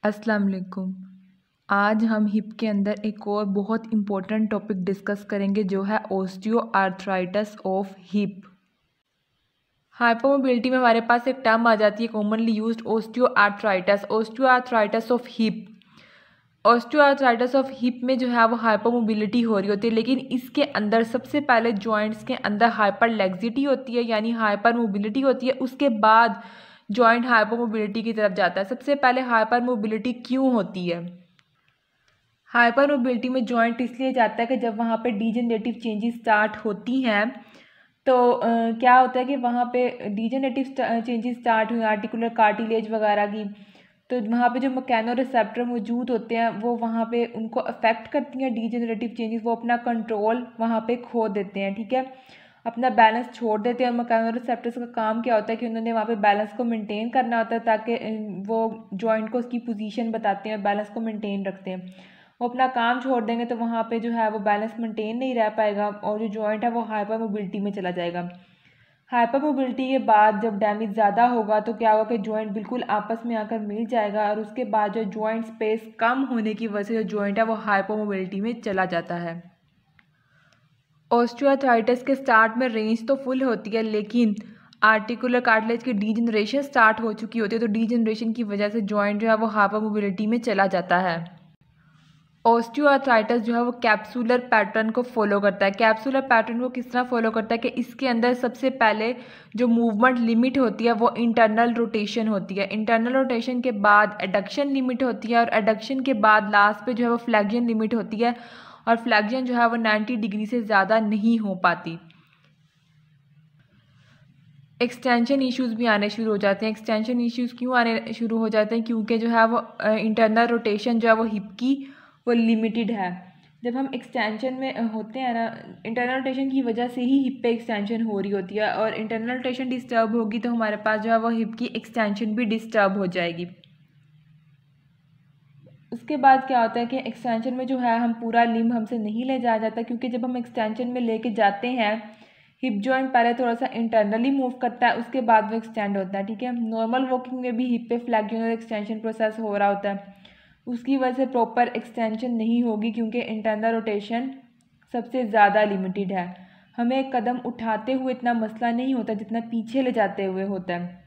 अस्सलाम वालेकुम। आज हम हिप के अंदर एक और बहुत इम्पोर्टेंट टॉपिक डिस्कस करेंगे जो है ओस्टियोआर्थराइटिस ऑफ हिप। हाइपरमोबिलिटी में हमारे पास एक टर्म आ जाती है commonly used osteoarthritis of hip. Osteoarthritis of hip में जो है वो हाइपरमोबिलिटी हो रही होती है, लेकिन इसके अंदर सबसे पहले जॉइंट्स के अंदर हाइपरलेक्सिटी होती है यानी हाइपरमोबिलिटी होती है। उसके बाद जॉइंट हाइपरमोबिलिटी की तरफ जाता है। सबसे पहले हाइपरमोबिलिटी क्यों होती है? हाइपरमोबिलिटी में जॉइंट इसलिए जाता है कि जब वहाँ पे डीजेनरेटिव चेंजेस स्टार्ट होती हैं तो क्या होता है कि वहाँ पे डीजेनरेटिव चेंजेस स्टार्ट हुई आर्टिकुलर कार्टिलेज वगैरह की, तो वहाँ पे जो मैकेनो रिसेप्टर मौजूद होते हैं वो वहाँ पे उनको अफेक्ट करती हैं डीजेनरेटिव चेंजेस। वो अपना कंट्रोल वहाँ पे खो देते हैं, ठीक है, अपना बैलेंस छोड़ देते हैं। मैकेनो रिसेप्टर्स का काम क्या होता है कि उन्होंने वहाँ पे बैलेंस को मेंटेन करना होता है ताकि वो जॉइंट को उसकी पोजीशन बताते हैं, बैलेंस को मेंटेन रखते हैं। वो अपना काम छोड़ देंगे तो वहाँ पे जो है वो बैलेंस मेंटेन नहीं रह पाएगा और जो जॉइंट है वो हाइपर मोबिलिटी में चला जाएगा। हाइपर मोबिलिटी के बाद जब डैमेज ज़्यादा होगा तो क्या होगा कि जॉइंट बिल्कुल आपस में आकर मिल जाएगा और उसके बाद जो जॉइंट स्पेस कम होने की वजह से जो जॉइंट है वो हाइपर मोबिलिटी में चला जाता है। ऑस्टियोआर्थराइटिस के स्टार्ट में रेंज तो फुल होती है, लेकिन आर्टिकुलर कार्टिलेज की डीजनरेशन स्टार्ट हो चुकी होती है, तो डीजनरेशन की वजह से जॉइंट जो है वो हाइपर मोबिलिटी में चला जाता है। ऑस्टियोआर्थराइटिस जो है वो कैप्सुलर पैटर्न को फॉलो करता है। कैप्सुलर पैटर्न को किस तरह फॉलो करता है कि इसके अंदर सबसे पहले जो मूवमेंट लिमिट होती है वो इंटरनल रोटेशन होती है। इंटरनल रोटेशन के बाद एडक्शन लिमिट होती है और एडक्शन के बाद लास्ट पे जो है वो फ्लेक्शन लिमिट होती है और फ्लेक्शन जो है वो 90 डिग्री से ज़्यादा नहीं हो पाती। एक्सटेंशन इश्यूज भी आने शुरू हो जाते हैं। एक्सटेंशन इश्यूज क्यों आने शुरू हो जाते हैं? क्योंकि जो है वो इंटरनल रोटेशन जो है वो हिप की वो लिमिटेड है। जब हम एक्सटेंशन में होते हैं ना, इंटरनल रोटेशन की वजह से ही हिप पे एक्सटेंशन हो रही होती है और इंटरनल रोटेशन डिस्टर्ब होगी तो हमारे पास जो है वो हिप की एक्सटेंशन भी डिस्टर्ब हो जाएगी। उसके बाद क्या होता है कि एक्सटेंशन में जो है हम पूरा लिम्ब हमसे नहीं ले जाया जाता, क्योंकि जब हम एक्सटेंशन में लेके जाते हैं हिप जॉइंट पहले थोड़ा सा इंटरनली मूव करता है, उसके बाद वो एक्सटेंड होता है, ठीक है। नॉर्मल वॉकिंग में भी हिप पे फ्लेक्शन और एक्सटेंशन प्रोसेस हो रहा होता है, उसकी वजह से प्रॉपर एक्सटेंशन नहीं होगी क्योंकि इंटरनल रोटेशन सबसे ज़्यादा लिमिटेड है। हमें कदम उठाते हुए इतना मसला नहीं होता जितना पीछे ले जाते हुए होता है,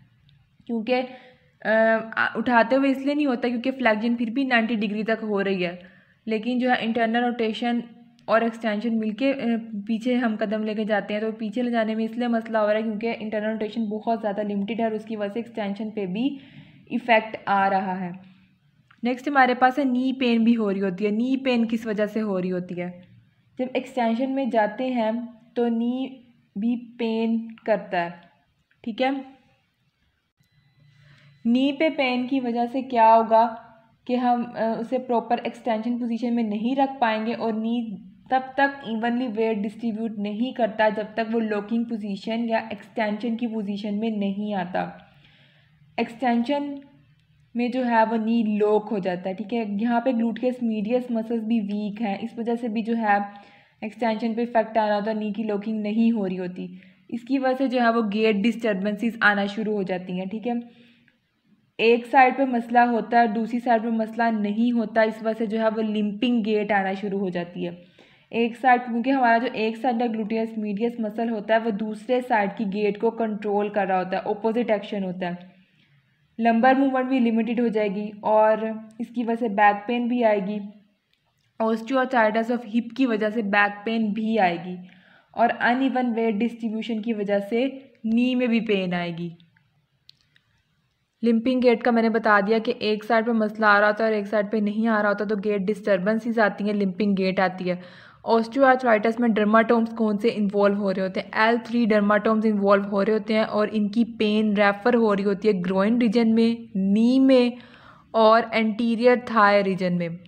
क्योंकि उठाते हुए इसलिए नहीं होता क्योंकि फ्लेक्शन फिर भी 90 डिग्री तक हो रही है, लेकिन जो है इंटरनल रोटेशन और एक्सटेंशन मिलके पीछे हम कदम लेके जाते हैं, तो पीछे ले जाने में इसलिए मसला हो रहा है क्योंकि इंटरनल रोटेशन बहुत ज़्यादा लिमिटेड है और उसकी वजह से एक्सटेंशन पे भी इफ़ेक्ट आ रहा है। नेक्स्ट हमारे पास है नी पेन भी हो रही होती है। नी पेन किस वजह से हो रही होती है? जब एक्सटेंशन में जाते हैं तो नी भी पेन करता है, ठीक है। नी पे पेन की वजह से क्या होगा कि हम उसे प्रॉपर एक्सटेंशन पोजीशन में नहीं रख पाएंगे और नी तब तक इवनली वेट डिस्ट्रीब्यूट नहीं करता जब तक वो लॉकिंग पोजीशन या एक्सटेंशन की पोजीशन में नहीं आता। एक्सटेंशन में जो है वो नी लॉक हो जाता है, ठीक है। यहाँ पे ग्लूटियस मीडियस मसल्स भी वीक हैं, इस वजह से भी जो है एक्सटेंशन पे इफेक्ट आ रहा होता है, नी की लॉकिंग नहीं हो रही होती। इसकी वजह से जो है वो गेट डिस्टर्बेंसेस आना शुरू हो जाती हैं, ठीक है। एक साइड पे मसला होता है, दूसरी साइड पे मसला नहीं होता, इस वजह से जो है वो लिंपिंग गेट आना शुरू हो जाती है। एक साइड, क्योंकि हमारा जो एक साइड का ग्लूटियस मीडियस मसल होता है वो दूसरे साइड की गेट को कंट्रोल कर रहा होता है, ऑपोजिट एक्शन होता है। लंबर मूवमेंट भी लिमिटेड हो जाएगी और इसकी वजह से बैक पेन भी आएगी। ऑस्टियोआर्थराइटिस ऑफ हिप की वजह से बैक पेन भी आएगी और अनइवन वेट डिस्ट्रीब्यूशन की वजह से नी में भी पेन आएगी। लिंपिंग गेट का मैंने बता दिया कि एक साइड पे मसला आ रहा होता है और एक साइड पे नहीं आ रहा होता, तो गेट डिस्टर्बेंसेस आती हैं, लिंपिंग गेट आती है। ऑस्टियोआर्थराइटिस में डर्माटोम्स कौन से इन्वॉल्व हो रहे होते हैं? L3 डर्माटोम्स इन्वॉल्व हो रहे होते हैं और इनकी पेन रेफर हो रही होती है ग्रोइन रीजन में, नी में और एंटीरियर थाई रीजन में।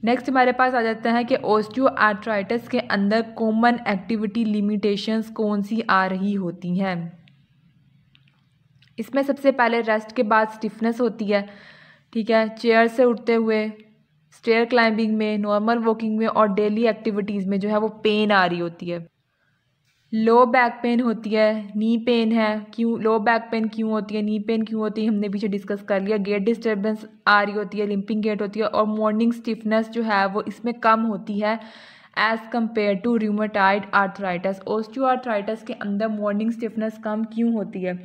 नेक्स्ट हमारे पास आ जाता है कि ऑस्टियोआर्थराइटिस के अंदर कॉमन एक्टिविटी लिमिटेशंस कौन सी आ रही होती हैं? इसमें सबसे पहले रेस्ट के बाद स्टिफनेस होती है, ठीक है। चेयर से उठते हुए, स्टेयर क्लाइंबिंग में, नॉर्मल वॉकिंग में और डेली एक्टिविटीज़ में जो है वो पेन आ रही होती है। लो बैक पेन होती है, नी पेन है, क्यों लो बैक पेन क्यों होती है, नी पेन क्यों होती है, हमने पीछे डिस्कस कर लिया। गेट डिस्टर्बेंस आ रही होती है, लिम्पिंग गेट होती है, और मॉर्निंग स्टिफनेस जो है वो इसमें कम होती है as compare to rheumatoid arthritis. Osteoarthritis के अंदर मॉर्निंग स्टिफनेस कम क्यों होती है?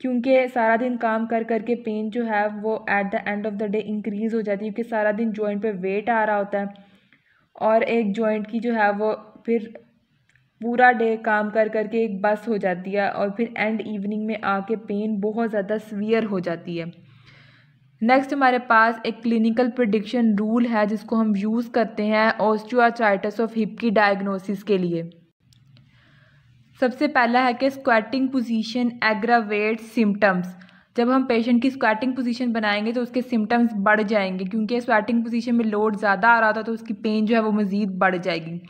क्योंकि सारा दिन काम कर करके पेन जो है वो at the end of the day increase हो जाती है, क्योंकि सारा दिन जॉइंट पे वेट आ रहा होता है, और एक जॉइंट की जो है वो फिर पूरा डे काम कर करके एक बस हो जाती है, और फिर एंड इवनिंग में आके पेन बहुत ज़्यादा सीवियर हो जाती है। नेक्स्ट हमारे पास एक क्लिनिकल प्रेडिक्शन रूल है जिसको हम यूज़ करते हैं ऑस्टियोआर्थराइटिस ऑफ हिप की डायग्नोसिस के लिए। सबसे पहला है कि स्क्वाटिंग पोजीशन एग्रावेट सिम्टम्स। जब हम पेशेंट की स्क्वाटिंग पोजीशन बनाएंगे तो उसके सिम्टम्स बढ़ जाएंगे, क्योंकि स्क्वाटिंग पोजीशन में लोड ज़्यादा आ रहा था तो उसकी पेन जो है वो मज़ीद बढ़ जाएगी।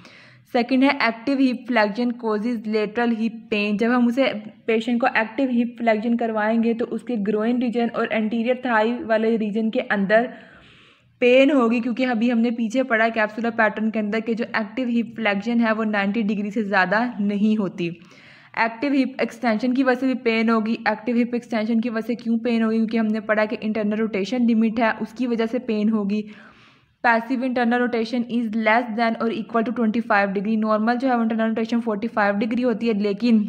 सेकंड है active hip flexion causes lateral hip pain. जब हम उसे पेशेंट को एक्टिव हिप फ्लेक्शन करवाएंगे तो उसके ग्रोइन रीजन और एंटीरियर थाई वाले रीजन के अंदर पेन होगी, क्योंकि अभी हमने पीछे पढ़ा कैप्सुलर पैटर्न के अंदर कि जो एक्टिव हिप फ्लेक्शन है वो 90 डिग्री से ज़्यादा नहीं होती। एक्टिव हिप एक्सटेंशन की वजह से भी पेन होगी। एक्टिव हिप एक्सटेंशन की वजह से क्यों पेन होगी? क्योंकि हमने पढ़ा कि इंटरनल रोटेशन लिमिट है, उसकी वजह से पेन होगी। Passive internal rotation is less than और इक्वल टू 25 डिग्री। नॉर्मल जो है इंटरनल रोटेशन 45 डिग्री होती है, लेकिन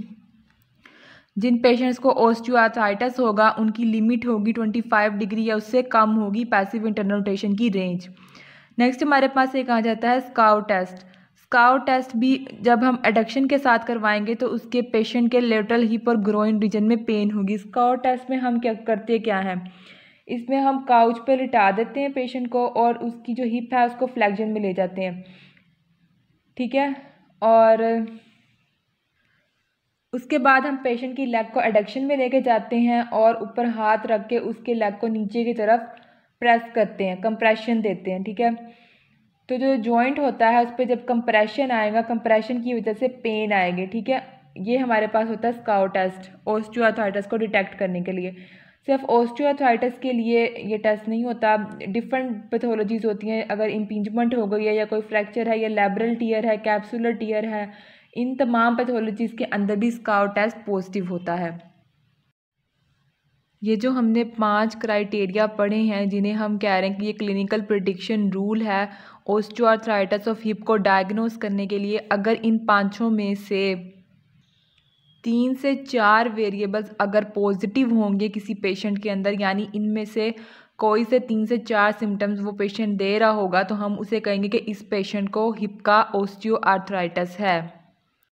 जिन पेशेंट्स को ऑस्टियोआर्थराइटिस होगा उनकी लिमिट होगी 25 डिग्री या उससे कम होगी पैसिव इंटरनल रोटेशन की रेंज। नेक्स्ट हमारे पास एक आ जाता है स्काउ टेस्ट। स्काउ टेस्ट भी जब हम एडक्शन के साथ करवाएंगे तो उसके पेशेंट के लेटरल हिप और ग्रोइन रीजन में पेन होगी। स्काउ टेस्ट में हम क्या हैं, इसमें हम काउच पे लिटा देते हैं पेशेंट को और उसकी जो हिप है उसको फ्लेक्शन में ले जाते हैं, ठीक है। और उसके बाद हम पेशेंट की लेग को एडक्शन में लेके जाते हैं और ऊपर हाथ रख के उसके लेग को नीचे की तरफ प्रेस करते हैं, कंप्रेशन देते हैं, ठीक है। तो जो जॉइंट होता है उस पर जब कंप्रेशन आएगा, कंप्रेशन की वजह से पेन आएगी, ठीक है। ये हमारे पास होता है स्काउ टेस्ट ऑस्टियोआर्थराइटिस को डिटेक्ट करने के लिए। सिर्फ ऑस्टियोआर्थराइटिस के लिए ये टेस्ट नहीं होता, डिफरेंट पैथोलॉजीज होती हैं। अगर इम्पिंजमेंट हो गई है या कोई फ्रैक्चर है या लैब्रल टीयर है, कैप्सुलर टीयर है, इन तमाम पैथोलॉजीज़ के अंदर भी स्काउ टेस्ट पॉजिटिव होता है। ये जो हमने 5 क्राइटेरिया पढ़े हैं जिन्हें हम कह रहे हैं कि ये क्लिनिकल प्रेडिक्शन रूल है ऑस्टियोआर्थराइटिस ऑफ हिप को डायग्नोस करने के लिए, अगर इन पाँचों में से 3 से 4 वेरिएबल्स अगर पॉजिटिव होंगे किसी पेशेंट के अंदर, यानी इनमें से कोई से 3 से 4 सिम्टम्स वो पेशेंट दे रहा होगा, तो हम उसे कहेंगे कि इस पेशेंट को हिप का ऑस्टियोआर्थराइटिस है।